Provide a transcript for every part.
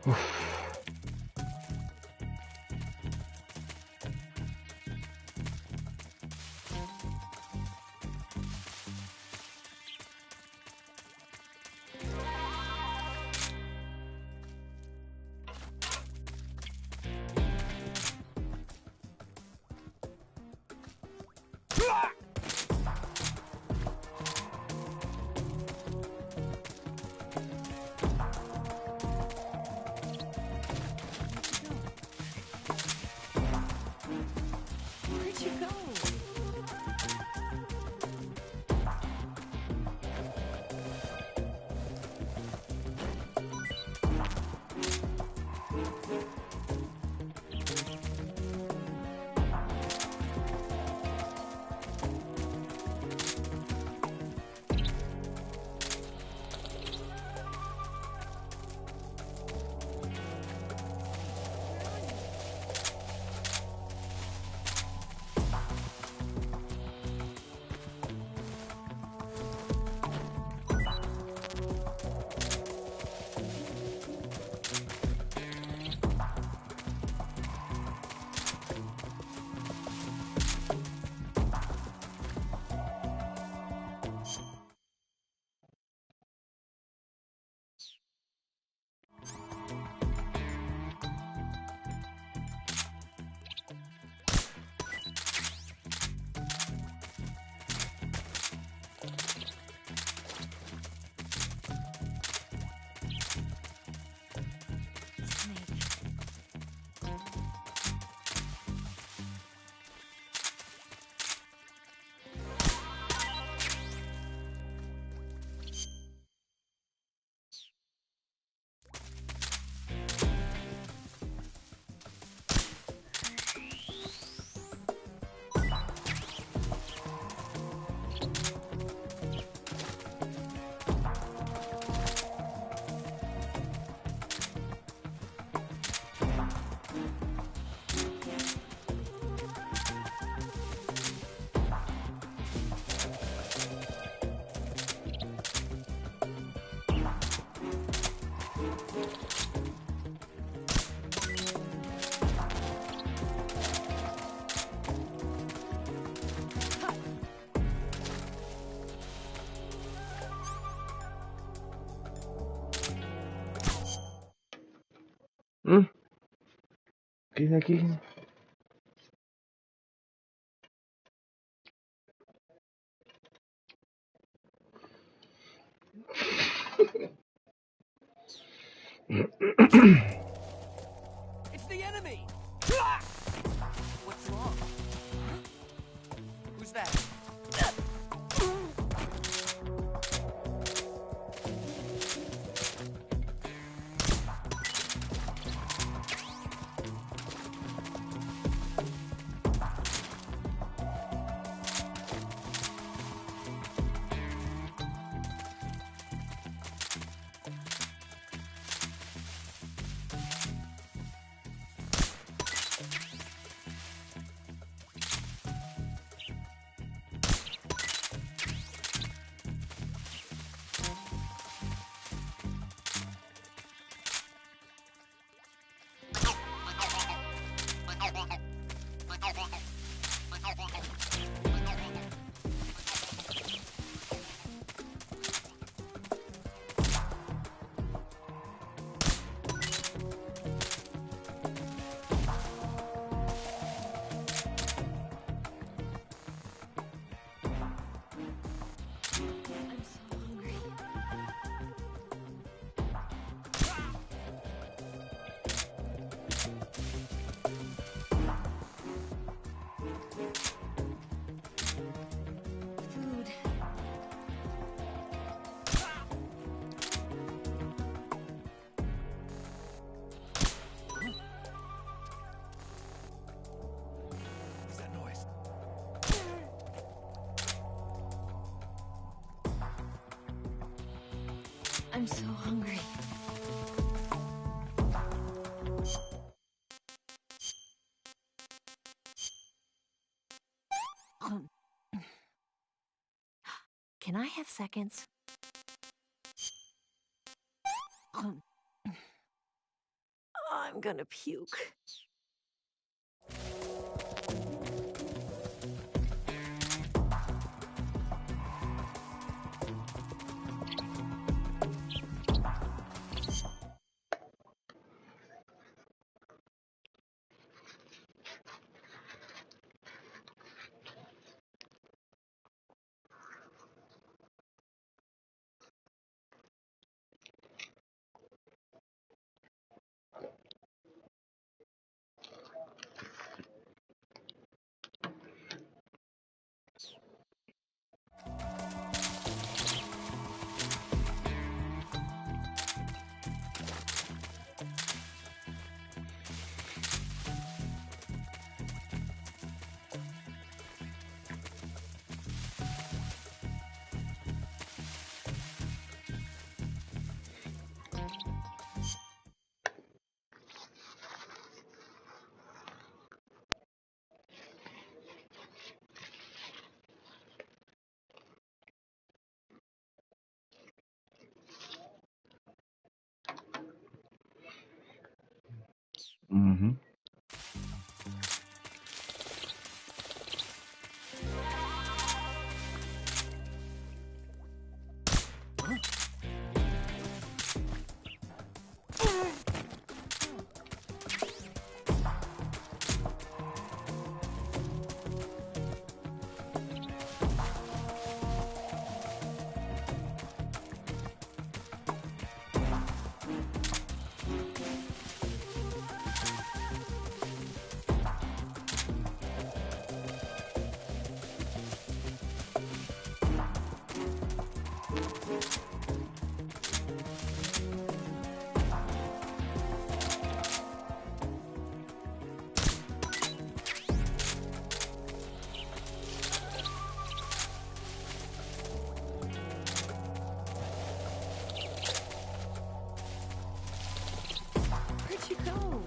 Where'd you go? Aquí. It's the enemy! What's wrong? Who's that? I'm so hungry. Food. What's that noise? I'm so hungry. Can I have seconds? I'm gonna puke. Mm-hmm. Where'd you go?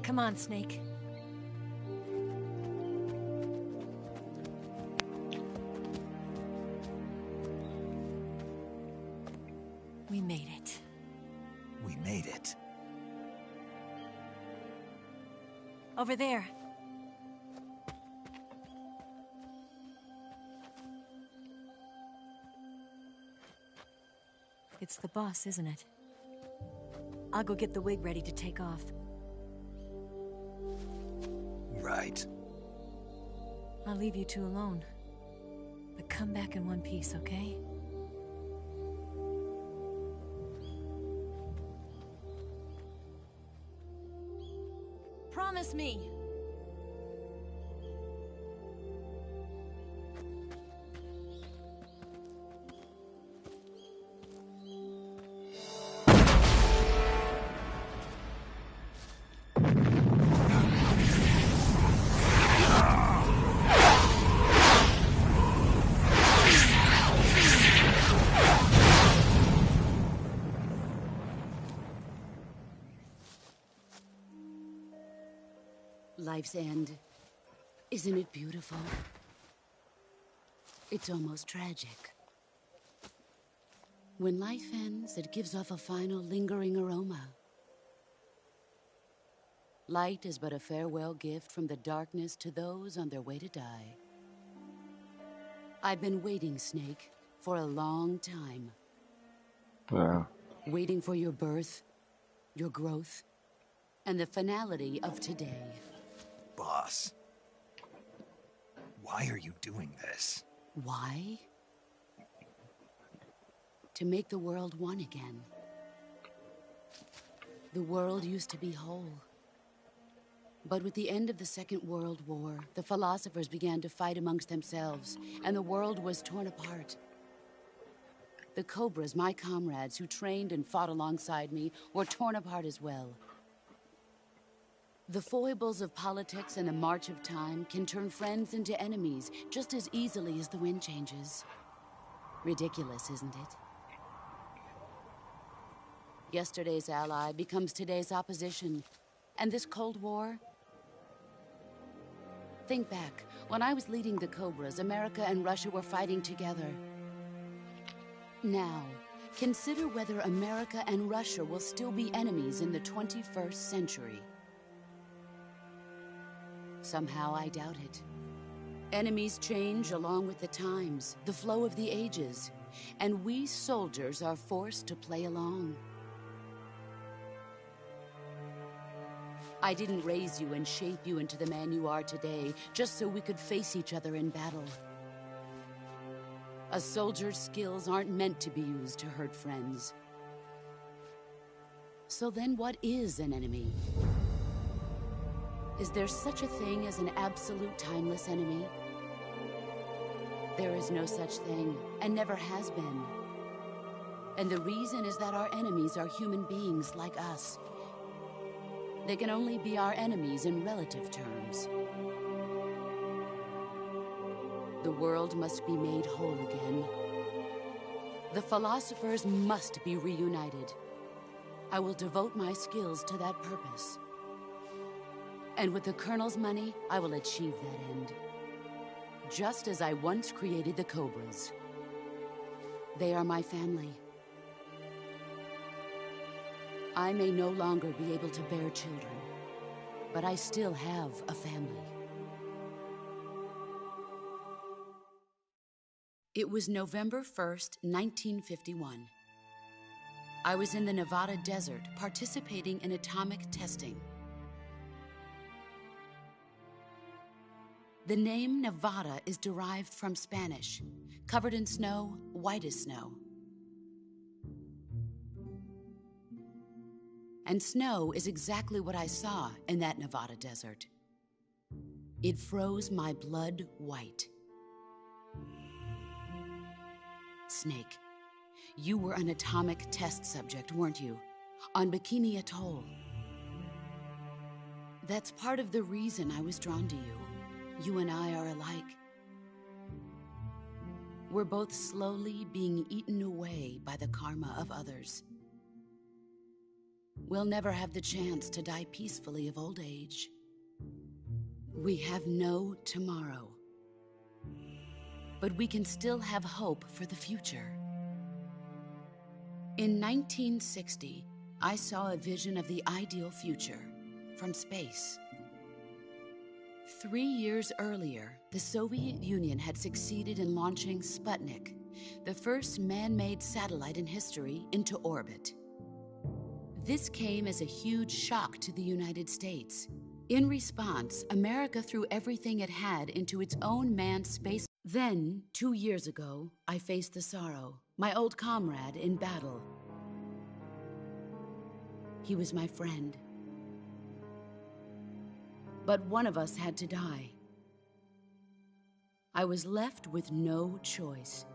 Come on, Snake. We made it. We made it. Over there. It's the boss, isn't it? I'll go get the wig ready to take off. Right. I'll leave you two alone. But come back in one piece, okay? Promise me! Life's end. Isn't it beautiful? It's almost tragic. When life ends, it gives off a final lingering aroma. Light is but a farewell gift from the darkness to those on their way to die. I've been waiting, Snake, for a long time. Wow. Waiting for your birth, your growth, and the finality of today. Boss. Why are you doing this? Why? To make the world one again. The world used to be whole. But with the end of the Second World War, the philosophers began to fight amongst themselves, and the world was torn apart. The Cobras, my comrades who trained and fought alongside me, were torn apart as well. The foibles of politics and the march of time can turn friends into enemies just as easily as the wind changes. Ridiculous, isn't it? Yesterday's ally becomes today's opposition. And this Cold War? Think back. When I was leading the Cobras, America and Russia were fighting together. Now, consider whether America and Russia will still be enemies in the 21st century. Somehow I doubt it. Enemies change along with the times, the flow of the ages, and we soldiers are forced to play along. I didn't raise you and shape you into the man you are today just so we could face each other in battle. A soldier's skills aren't meant to be used to hurt friends. So then what is an enemy? Is there such a thing as an absolute timeless enemy? There is no such thing, and never has been. And the reason is that our enemies are human beings like us. They can only be our enemies in relative terms. The world must be made whole again. The philosophers must be reunited. I will devote my skills to that purpose. And with the Colonel's money, I will achieve that end. Just as I once created the Cobras. They are my family. I may no longer be able to bear children, but I still have a family. It was November 1st, 1951. I was in the Nevada desert participating in atomic testing. The name Nevada is derived from Spanish, covered in snow, white as snow. And snow is exactly what I saw in that Nevada desert. It froze my blood white. Snake, you were an atomic test subject, weren't you? On Bikini Atoll. That's part of the reason I was drawn to you. You and I are alike. We're both slowly being eaten away by the karma of others. We'll never have the chance to die peacefully of old age. We have no tomorrow. But we can still have hope for the future. In 1960, I saw a vision of the ideal future from space. 3 years earlier, the Soviet Union had succeeded in launching Sputnik, the first man-made satellite in history, into orbit. This came as a huge shock to the United States. In response, America threw everything it had into its own manned space. Then, 2 years ago, I faced the sorrow, my old comrade in battle. He was my friend. But one of us had to die. I was left with no choice.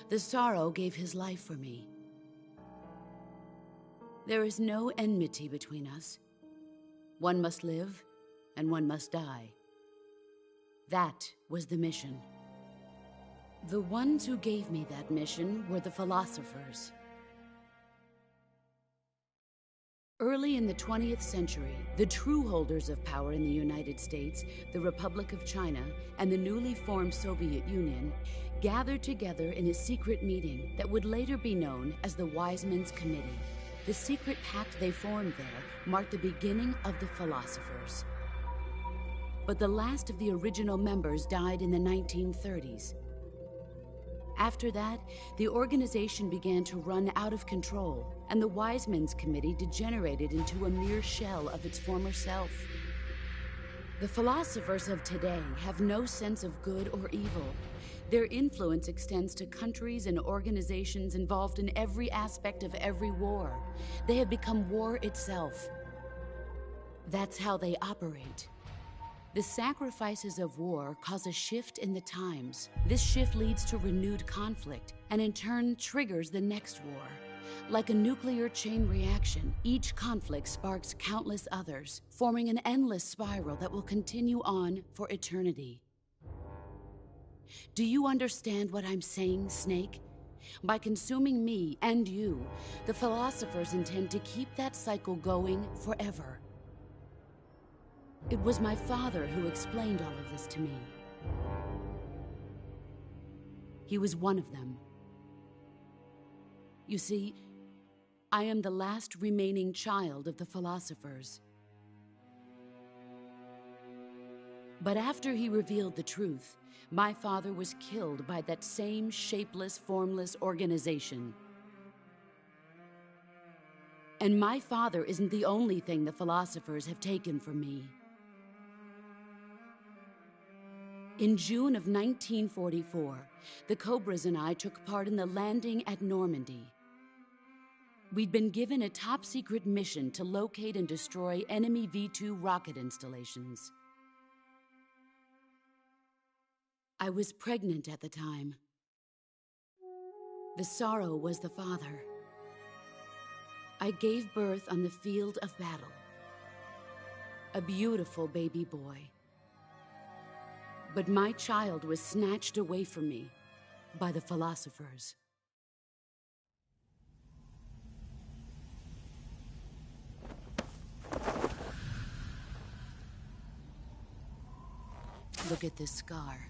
The sorrow gave his life for me. There is no enmity between us. One must live, and one must die. That was the mission. The ones who gave me that mission were the philosophers. Early in the 20th century, the true holders of power in the United States, the Republic of China, and the newly formed Soviet Union gathered together in a secret meeting that would later be known as the Wise Men's Committee. The secret pact they formed there marked the beginning of the philosophers. But the last of the original members died in the 1930s. After that, the organization began to run out of control, and the Wise Men's Committee degenerated into a mere shell of its former self. The philosophers of today have no sense of good or evil. Their influence extends to countries and organizations involved in every aspect of every war. They have become war itself. That's how they operate. The sacrifices of war cause a shift in the times. This shift leads to renewed conflict, and in turn triggers the next war. Like a nuclear chain reaction, each conflict sparks countless others, forming an endless spiral that will continue on for eternity. Do you understand what I'm saying, Snake? By consuming me and you, the philosophers intend to keep that cycle going forever. It was my father who explained all of this to me. He was one of them. You see, I am the last remaining child of the philosophers. But after he revealed the truth, my father was killed by that same shapeless, formless organization. And my father isn't the only thing the philosophers have taken from me. In June of 1944, the Cobras and I took part in the landing at Normandy. We'd been given a top-secret mission to locate and destroy enemy V-2 rocket installations. I was pregnant at the time. The sorrow was the father. I gave birth on the field of battle. A beautiful baby boy. But my child was snatched away from me by the philosophers. Look at this scar.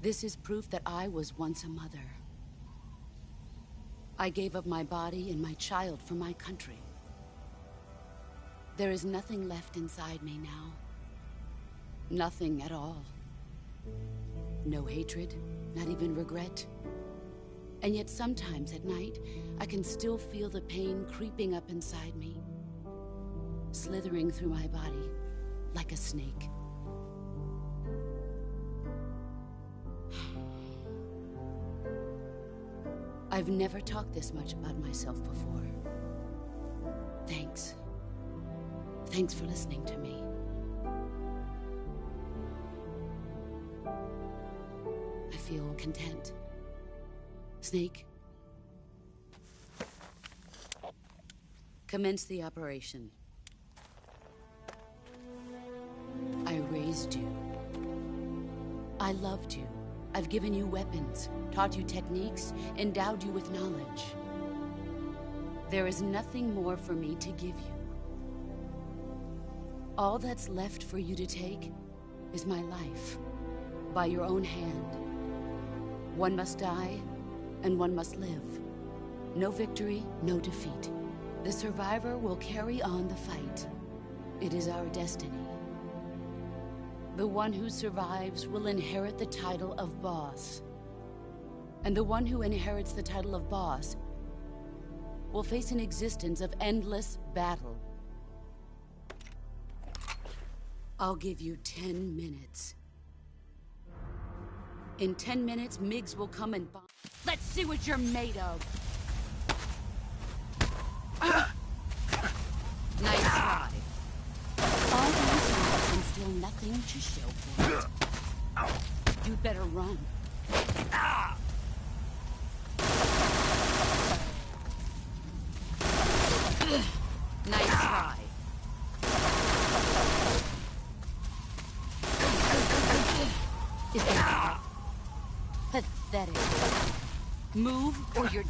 This is proof that I was once a mother. I gave up my body and my child for my country. There is nothing left inside me now. Nothing at all. No hatred, not even regret. And yet sometimes at night, I can still feel the pain creeping up inside me, slithering through my body like a snake. I've never talked this much about myself before. Thanks. Thanks for listening to me. I feel content. Snake, commence the operation. I raised you. I loved you. I've given you weapons, taught you techniques, endowed you with knowledge. There is nothing more for me to give you. All that's left for you to take is my life, by your own hand. One must die, and one must live. No victory, no defeat. The survivor will carry on the fight. It is our destiny. The one who survives will inherit the title of boss. And the one who inherits the title of boss will face an existence of endless battle. I'll give you 10 minutes. In 10 minutes, MiGs will come and bomb. Let's see what you're made of. Nice try. All these years and still nothing to show for it. You'd better run. Nice try. Is that pathetic? Move or you're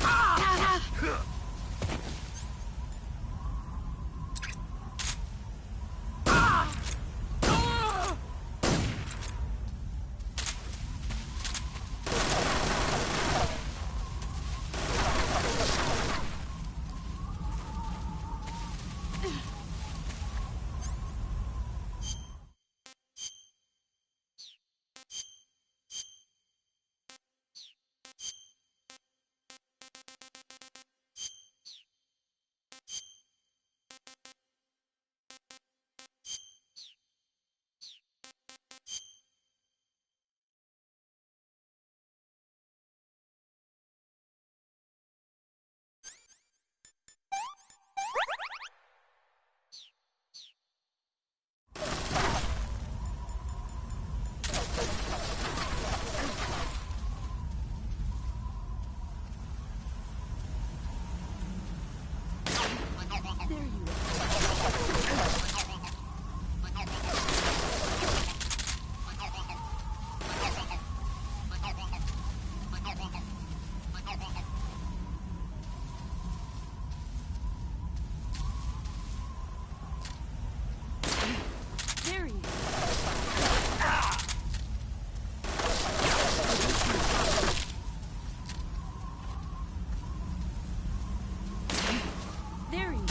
There he is. There he is.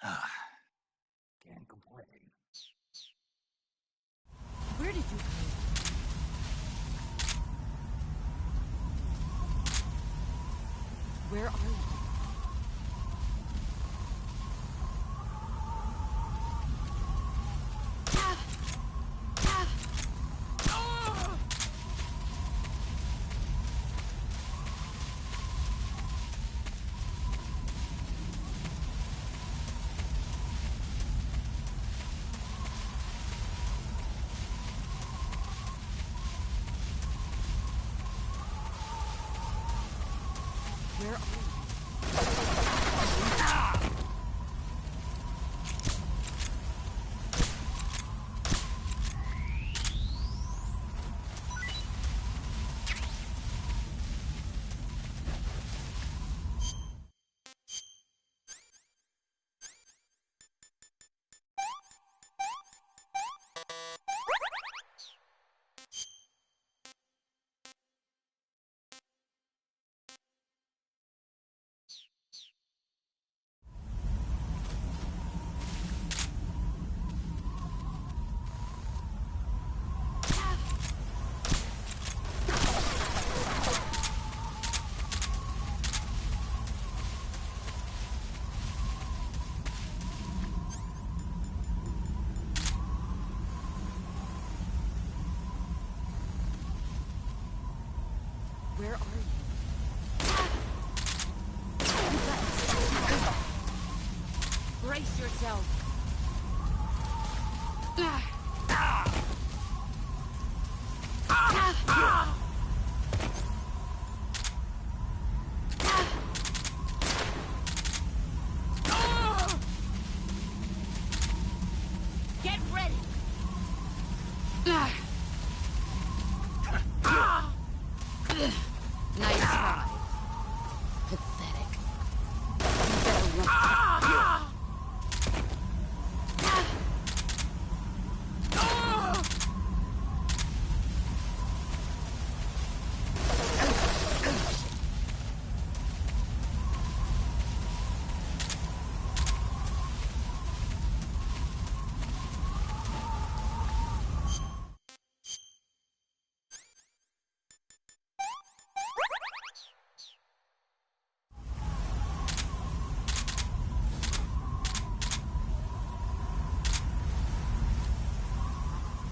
Ah, can't complain. Where did you go? Where are you? Where are you? Where are you? Brace yourself. Get ready. Nice try. Pathetic. You better run.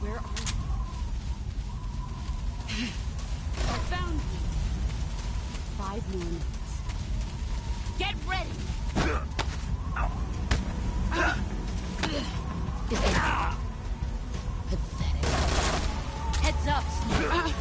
Where are you? I found you. 5 more minutes. Get ready. Is that pathetic? Heads up, Snake.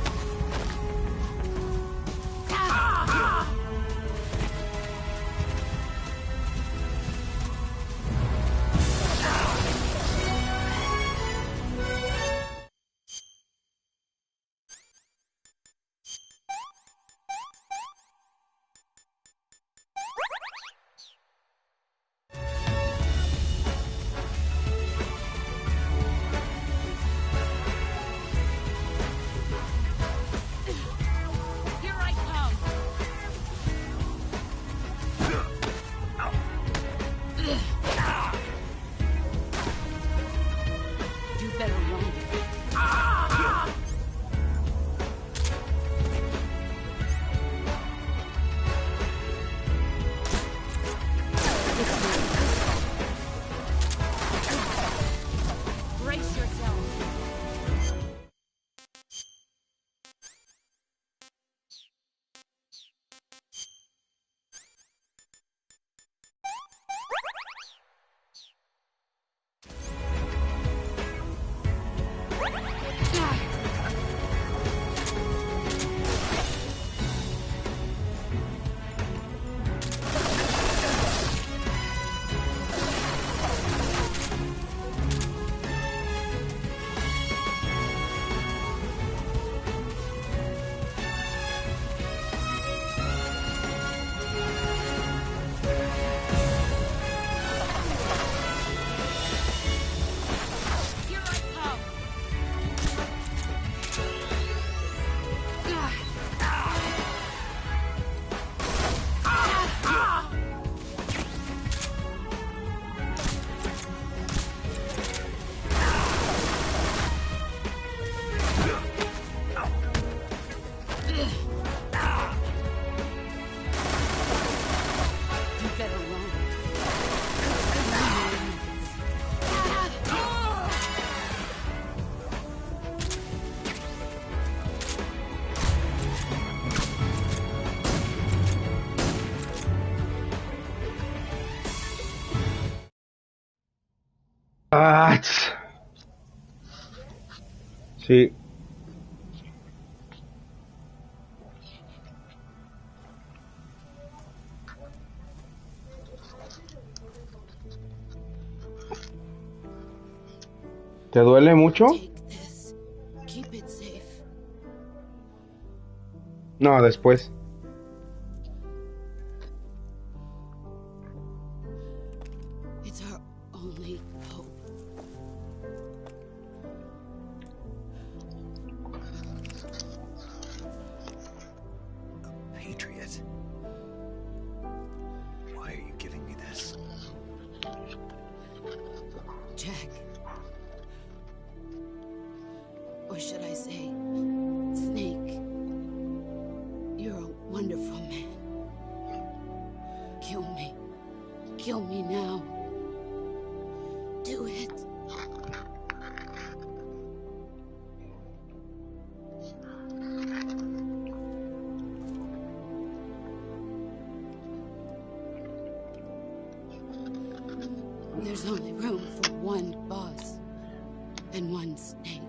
You better run. Ah, sí. ¿Te duele mucho? Take this. Keep it safe. No, después. It's our only hope. Patriot. Why are you giving me this? Jack. Or should I say, Snake. You're a wonderful man. Kill me. Kill me now. Do it. There's only room for one boss and one snake.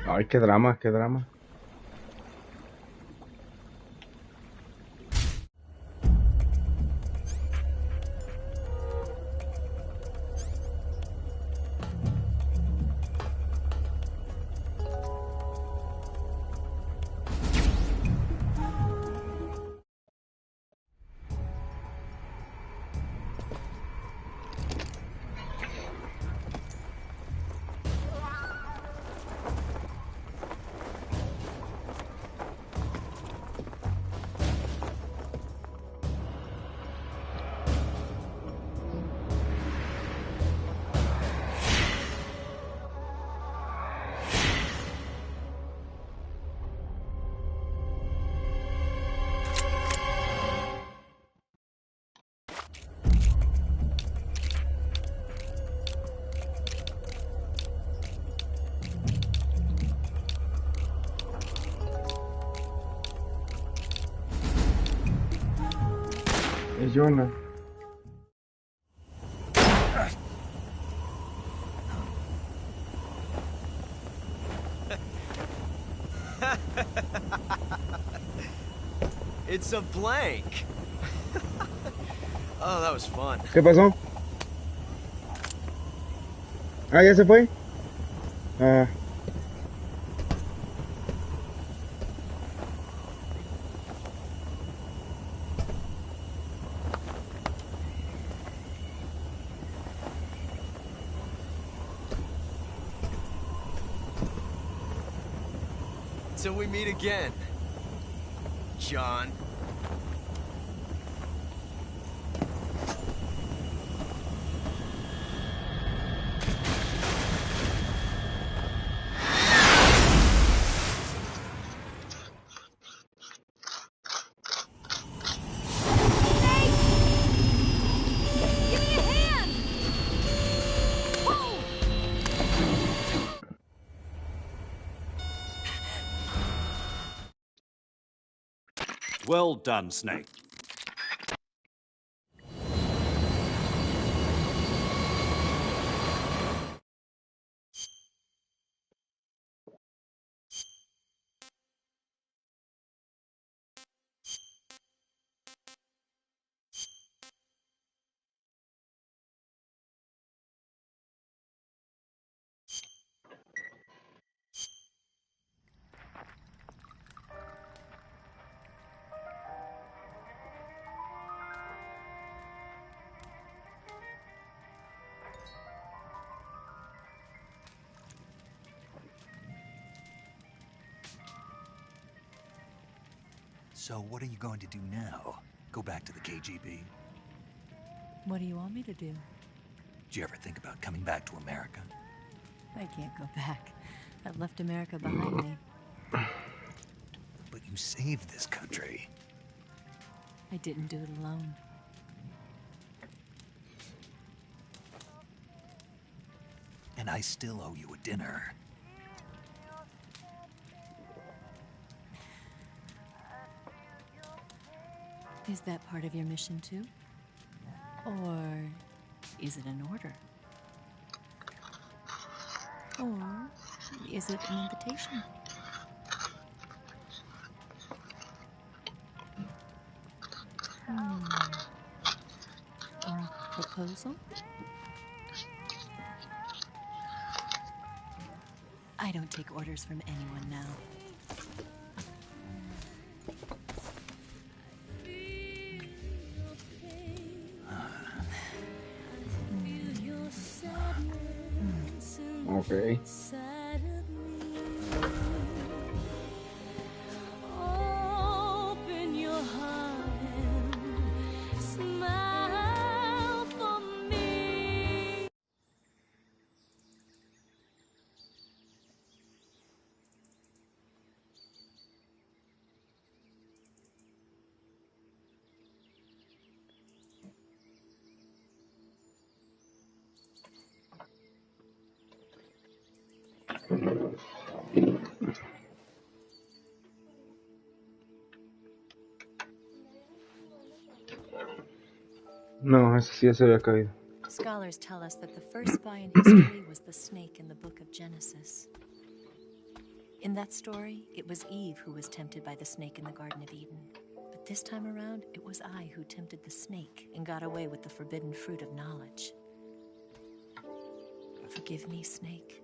Ay, qué drama, qué drama. Es Jonah. It's a blank. Oh, that was fun. ¿Qué pasó? Ah, ¿ya se fue? Ah. Till we meet again, John. Well done, Snake. So what are you going to do now? Go back to the KGB? What do you want me to do? Did you ever think about coming back to America? I can't go back. I've left America behind me. But you saved this country. I didn't do it alone. And I still owe you a dinner. Is that part of your mission too? Or is it an order? Or is it an invitation? Or a proposal? I don't take orders from anyone now. Okay. Open your heart and smile for me. No, ese sí ya se había caído. Scholars tell us that the first spy in history was the snake in the book of Genesis. In that story, it was Eve who was tempted by the snake in the Garden of Eden. But this time around, it was I who tempted the snake and got away with the forbidden fruit of knowledge. Forgive me, Snake.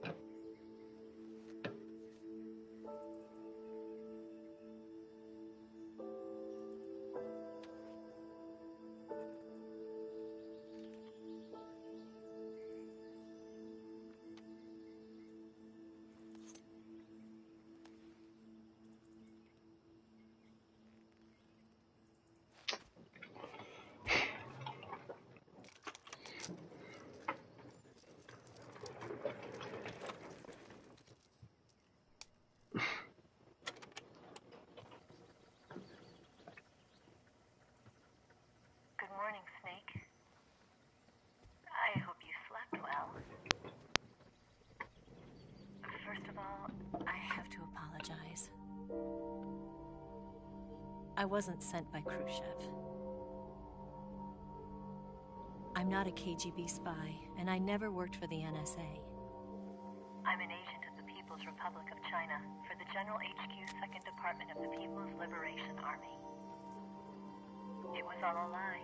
Good morning, Snake. I hope you slept well. First of all, I have to apologize. I wasn't sent by Khrushchev. I'm not a KGB spy, and I never worked for the NSA. I'm an agent of the People's Republic of China for the General HQ 2nd Department of the People's Liberation Army. It was all a lie.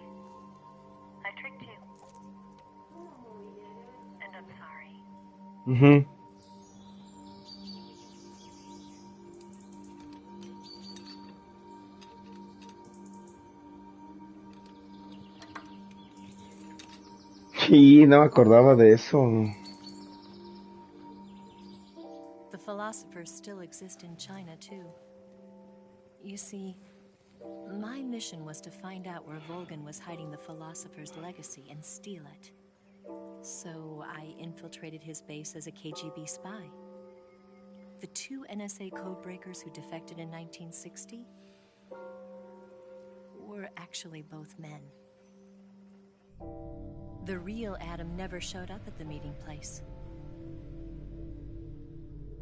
I tricked you. And I'm sorry. Mhm. Sí, no me acordaba de eso. The philosophers still exist in China, too. You see, my mission was to find out where Volgan was hiding the philosopher's legacy and steal it. So I infiltrated his base as a KGB spy. The two NSA codebreakers who defected in 1960 were actually both men. The real Adam never showed up at the meeting place,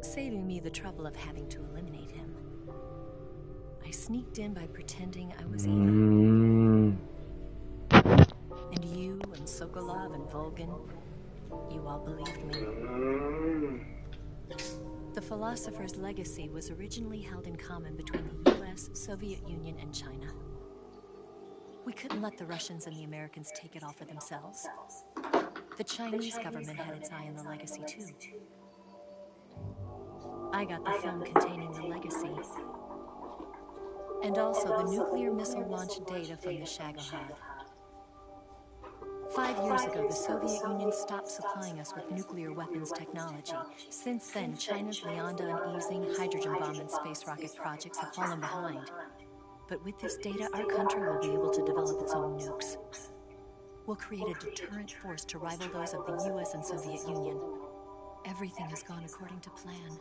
saving me the trouble of having to eliminate him. I sneaked in by pretending I was Ina. Mm. And you and Sokolov and Volgan, you all believed me. The philosopher's legacy was originally held in common between the US, Soviet Union, and China. We couldn't let the Russians and the Americans take it all for themselves. The Chinese government had its eye on the legacy too. I got the film containing the legacy, and also the nuclear missile launch data from the Shagohod. 5 years ago, the Soviet Union stopped supplying us with nuclear weapons technology. Since then, China's Lianda and Easing hydrogen bomb and space rocket projects have fallen behind. But with this data, our country will be able to develop its own nukes. We'll create a deterrent force to rival those of the US and Soviet Union. Everything has gone according to plan,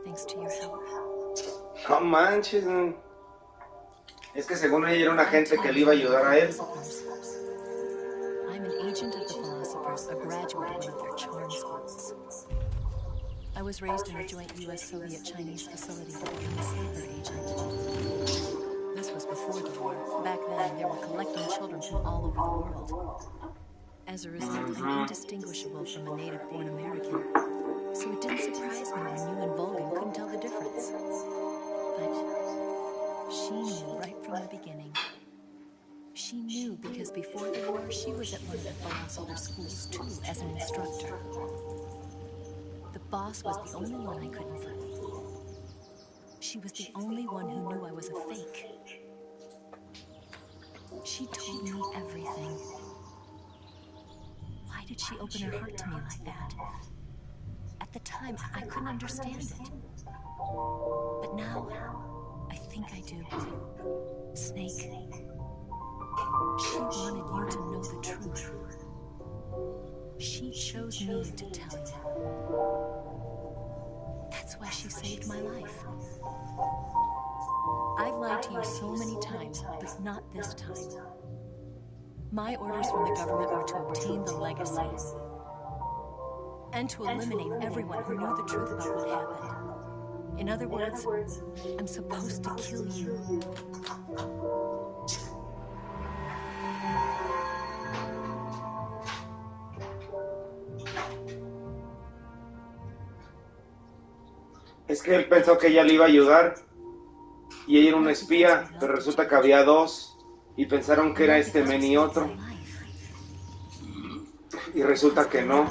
thanks to your help. No manches. Es que según ella era una agente que le iba a ayudar a él. I'm an agent of the philosophers, a graduate of one of their charm schools. I was raised in a joint US-Soviet-Chinese facility to become a sleeper agent. This was before the war. Back then, they were collecting children from all over the world. As a result, I'm indistinguishable from a native-born American. So it didn't surprise me when you and Volgan couldn't tell the difference. But she knew right from the beginning. She knew because before the war, she was at one of the philosopher schools too, as an instructor. The boss was the only one I couldn't fool. She was the only one who knew I was a fake. She told me everything. Why did she open her heart to me like that? At the time, I couldn't understand it. But now, I think I do. Snake. She wanted you to know the truth. She chose me to tell you. That's why she saved my life. I've lied to you so many times, but not this time. My orders from the government were to obtain the legacy and to eliminate everyone who knew the truth about what happened. In other words, I'm supposed to kill you. Es que él pensó que ella le iba a ayudar y ella era una espía, pero resulta que había dos y pensaron que era este men y otro. Y resulta que no.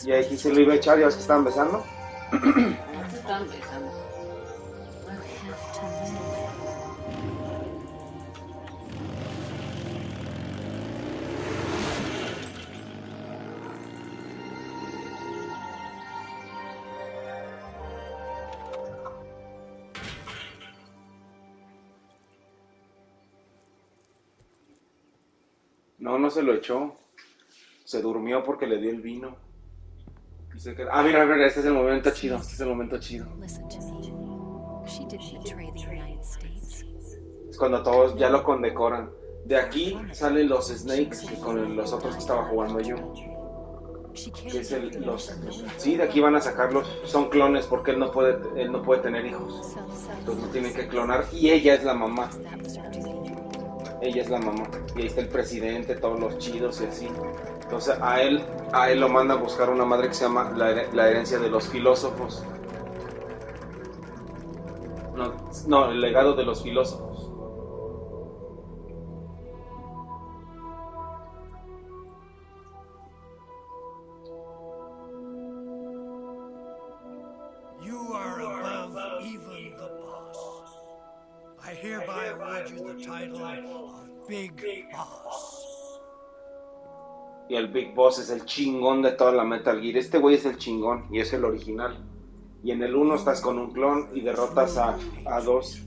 Y aquí se lo iba a echar, ya ves que estaban besando. Están besando. No, no se lo echó. Se durmió porque le dio el vino. Y se quedó. Ah, mira, mira, este es el momento chido. Este es el momento chido. Es cuando todos ya lo condecoran. De aquí salen los Snakes y con los otros que estaba jugando yo. Que es sí, de aquí van a sacarlos. Son clones porque él no puede tener hijos. Entonces lo tienen que clonar. Y ella es la mamá. Ella es la mamá. Y ahí está el presidente, todos los chidos y así. Entonces a él lo manda a buscar una madre que se llama la herencia de los filósofos. No, el legado de los filósofos. You are above even the boss. I hereby award you the title of Big Boss. Y el Big Boss es el chingón de toda la Metal Gear. Este güey es el chingón y es el original. Y en el 1 estás con un clon y derrotas a dos.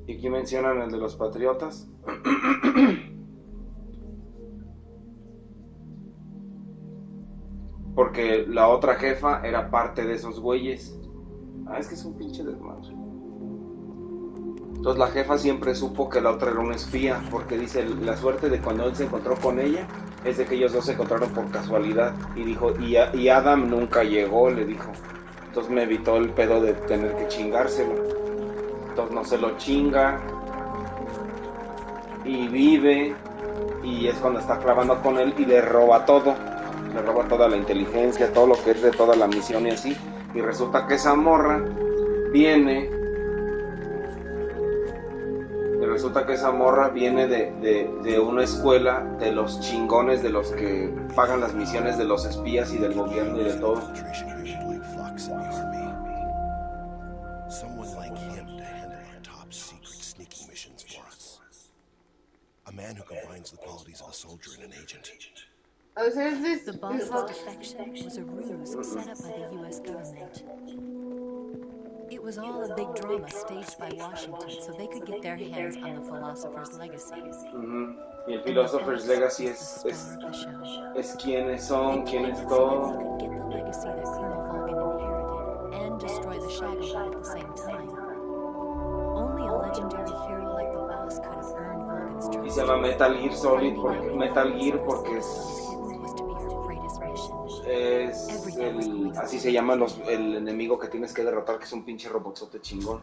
Y aquí mencionan el de los patriotas. Porque la otra jefa era parte de esos güeyes. Ah, es que es un pinche desmadre. Entonces la jefa siempre supo que la otra era una espía, porque dice, la suerte de cuando él se encontró con ella es de que ellos dos se encontraron por casualidad. Y dijo, y Adam nunca llegó, le dijo. Entonces me evitó el pedo de tener que chingárselo. Entonces no se lo chinga. Y vive. Y es cuando está clavando con él y le roba todo. Le roba toda la inteligencia, todo lo que es de toda la misión y así. Y resulta que esa morra viene... de una escuela de los chingones, de los que pagan las misiones de los espías y del gobierno y de todo. Someone like him to handle our top secret sneaking missions for us. A man who combines the qualities of a soldier and an agent. O sea, es The boss's defection was a ruse set up by the U.S. government. It was all a big drama staged by Washington so they could get their hands on the Philosopher's Legacy. Y el Philosopher's Legacy es quiénes son, quién es todo. They could get the legacy that Colonel Volgan inherited and destroy the Shadowheart at the same time. Only a legendary hero like the boss could have earned Volgan's trust. Y se llama Metal Gear Solid, Metal Gear porque así se llama el enemigo que tienes que derrotar, que es un pinche robotzote chingón.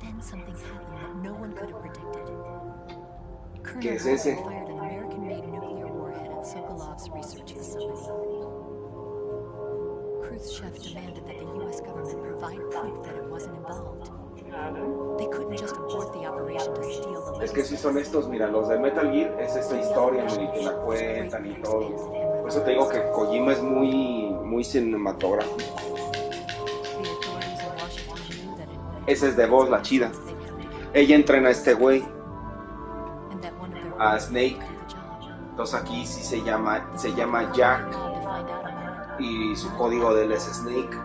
¿Qué es ese? Khrushchev demanded that the U.S. government provide proof that it wasn't involved. They couldn't just abort the operation to steal the legacy. Es que si son estos, mira, los de Metal Gear es esta historia, mira, que la cuentan y todo. Por eso te digo que Kojima es muy cinematográfico. Esa es de voz, la chida. Ella entrena a este güey, a Snake. Entonces aquí sí se llama Jack y su código de él es Snake.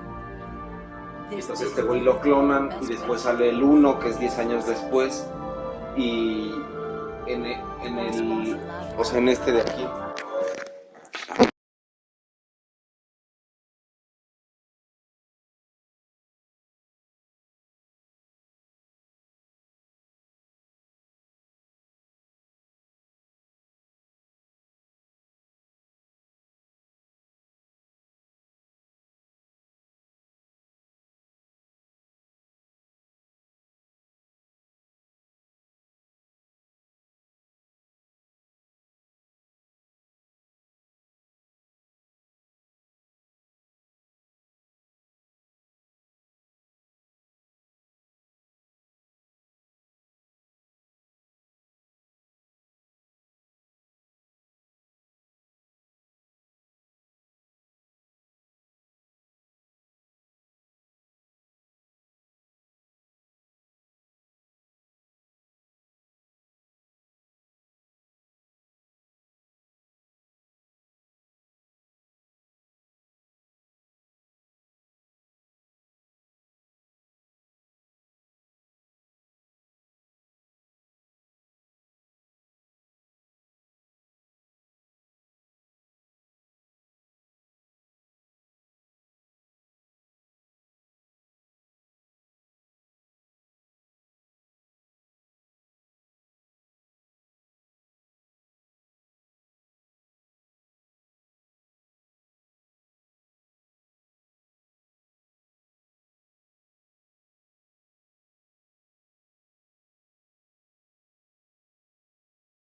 Entonces este güey lo clonan y después sale el 1, que es 10 años después. Y en este de aquí.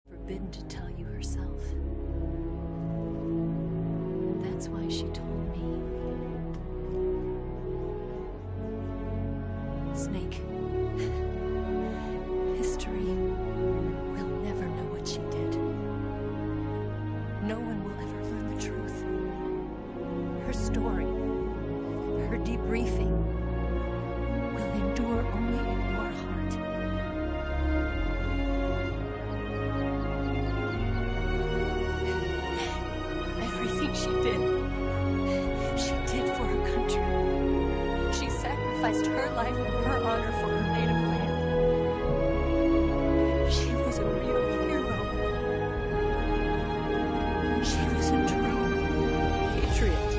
Forbidden to tell you herself. And that's why she told me. Snake, history will never know what she did. No one will ever learn the truth. Her story, her debriefing, will endure only in your heart. She did for her country. She sacrificed her life and her honor for her native land. She was a real hero. She was a true patriot.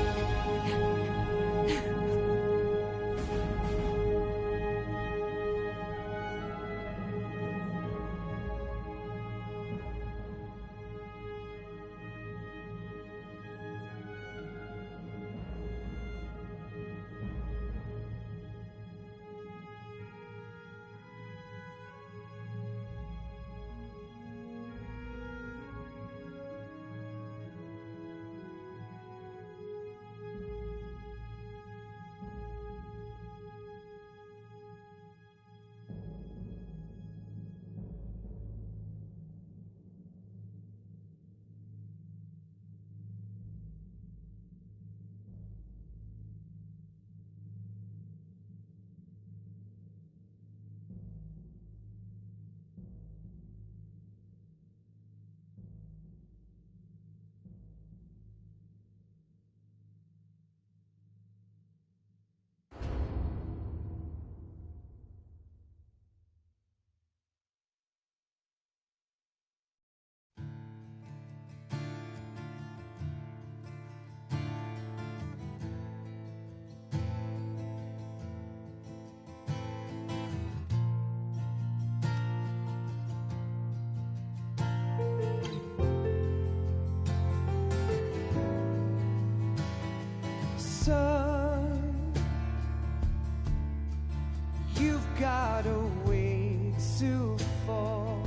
got a way to fall.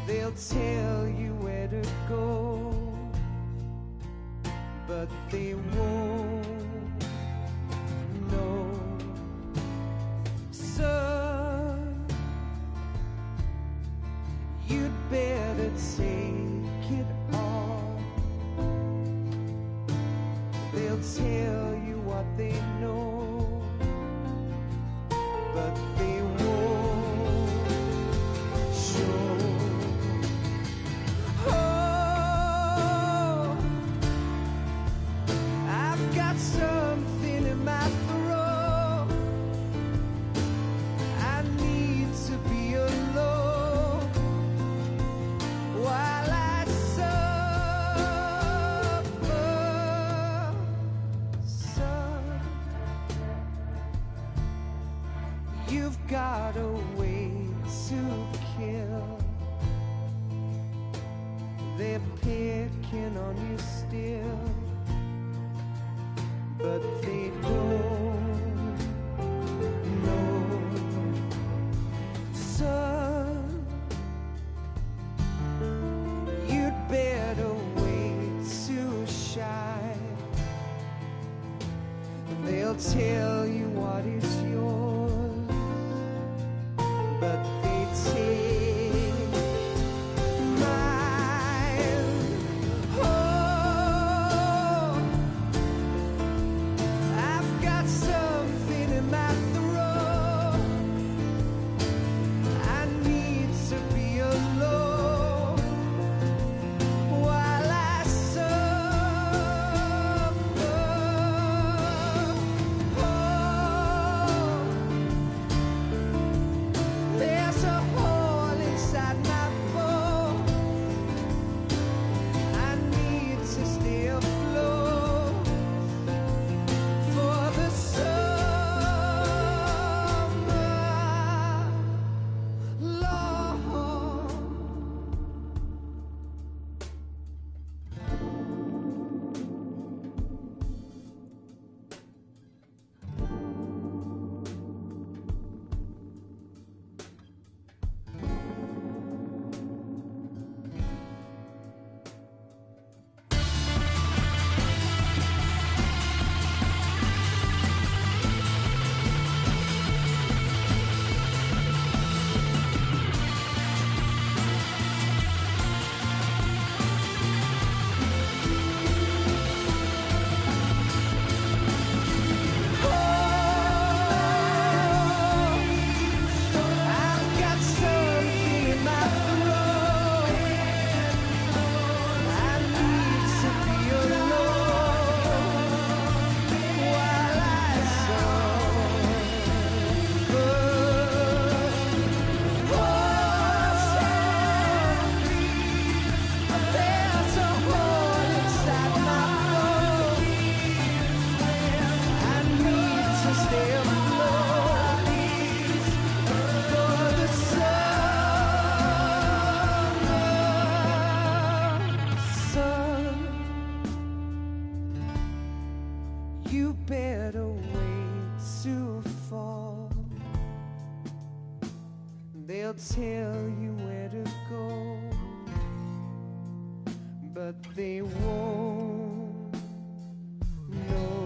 They'll tell you where to go, but they won't know. Son, you'd better take it off. They'll tell you what they know, but they won't show. Oh, I've got something in my throat. I need to be alone while I suffer. Son, you've got a way to kill. They're picking on you still, but they don't know. Son, you'd better wait to shine. They'll tell you what is yours, but they take mine. Oh, I've got something in my throat. I need to be alone while I suffer. Oh, there's a hole inside my bone. I need to stay afloat for the summer, Lord. I've got something in my throat. I need to be alone while I suffer. Oh, there's a hole inside my bone. I need to stay afloat for the summer. Son, you better wait to fall. They'll tell you where to go, but they won't know.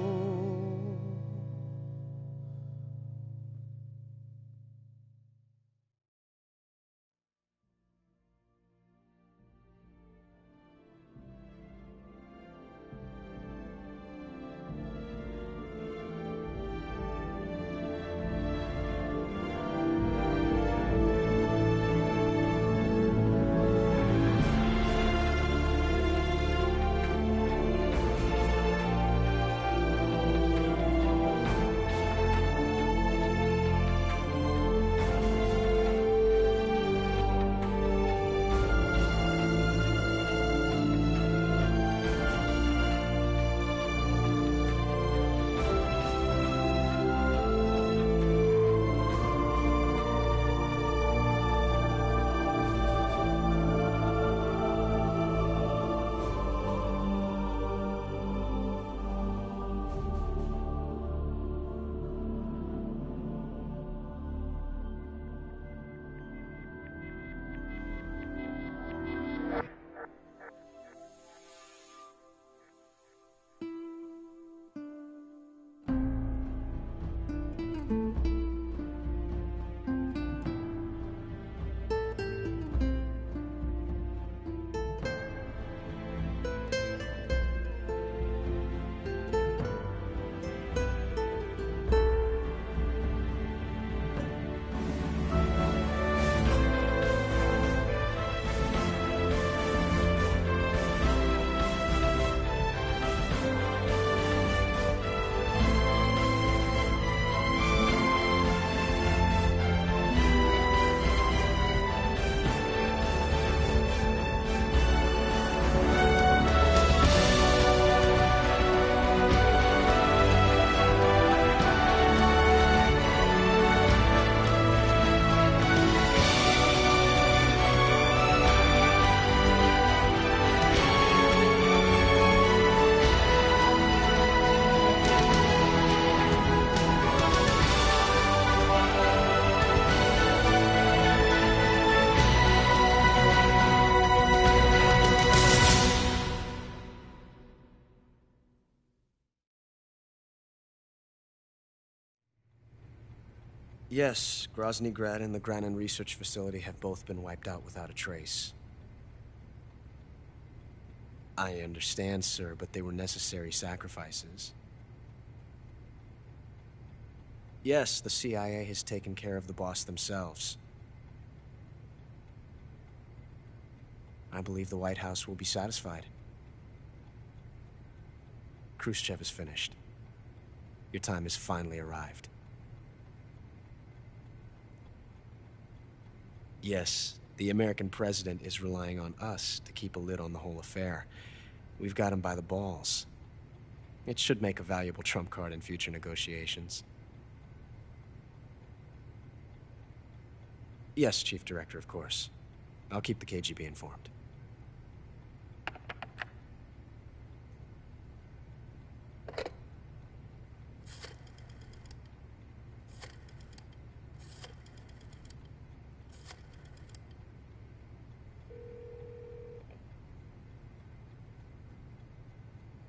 Yes, Grozny Grad and the Granin Research Facility have both been wiped out without a trace. I understand, sir, but they were necessary sacrifices. Yes, the CIA has taken care of the boss themselves. I believe the White House will be satisfied. Khrushchev is finished. Your time has finally arrived. Yes, the American president is relying on us to keep a lid on the whole affair. We've got him by the balls. It should make a valuable trump card in future negotiations. Yes, Chief Director, of course. I'll keep the KGB informed.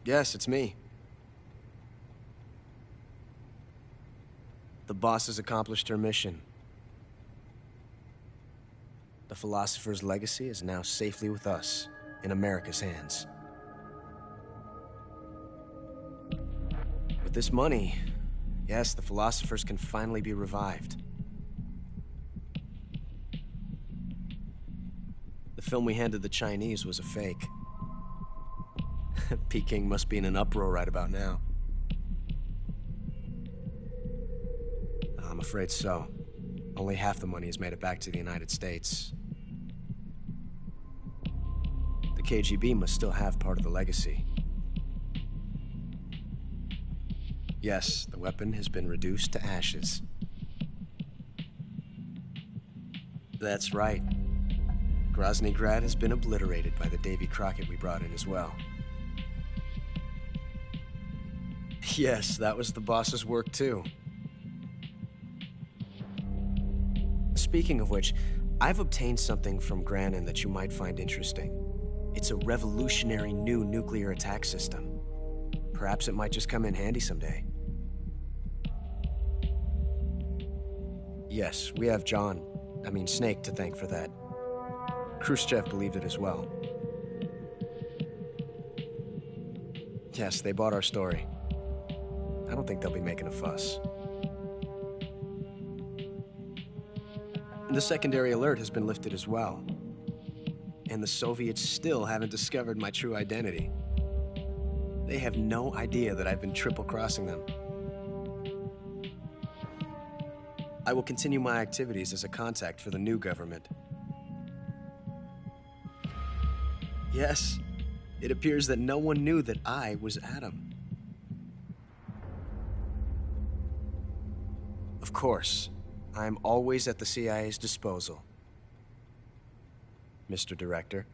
Yes, it's me. The boss has accomplished her mission. The philosopher's legacy is now safely with us, in America's hands. With this money, yes, the philosophers can finally be revived. The film we handed the Chinese was a fake. Peking must be in an uproar right about now. I'm afraid so. Only half the money has made it back to the United States. The KGB must still have part of the legacy. Yes, the weapon has been reduced to ashes. That's right. Grozny Grad has been obliterated by the Davy Crockett we brought in as well. Yes, that was the boss's work too. Speaking of which, I've obtained something from Granin that you might find interesting. It's a revolutionary new nuclear attack system. Perhaps it might just come in handy someday. Yes, we have Snake to thank for that. Khrushchev believed it as well. Yes, they bought our story. I don't think they'll be making a fuss. The secondary alert has been lifted as well. And the Soviets still haven't discovered my true identity. They have no idea that I've been triple-crossing them. I will continue my activities as a contact for the new government. Yes, it appears that no one knew that I was Adam. Of course, I am always at the CIA's disposal, Mr. Director.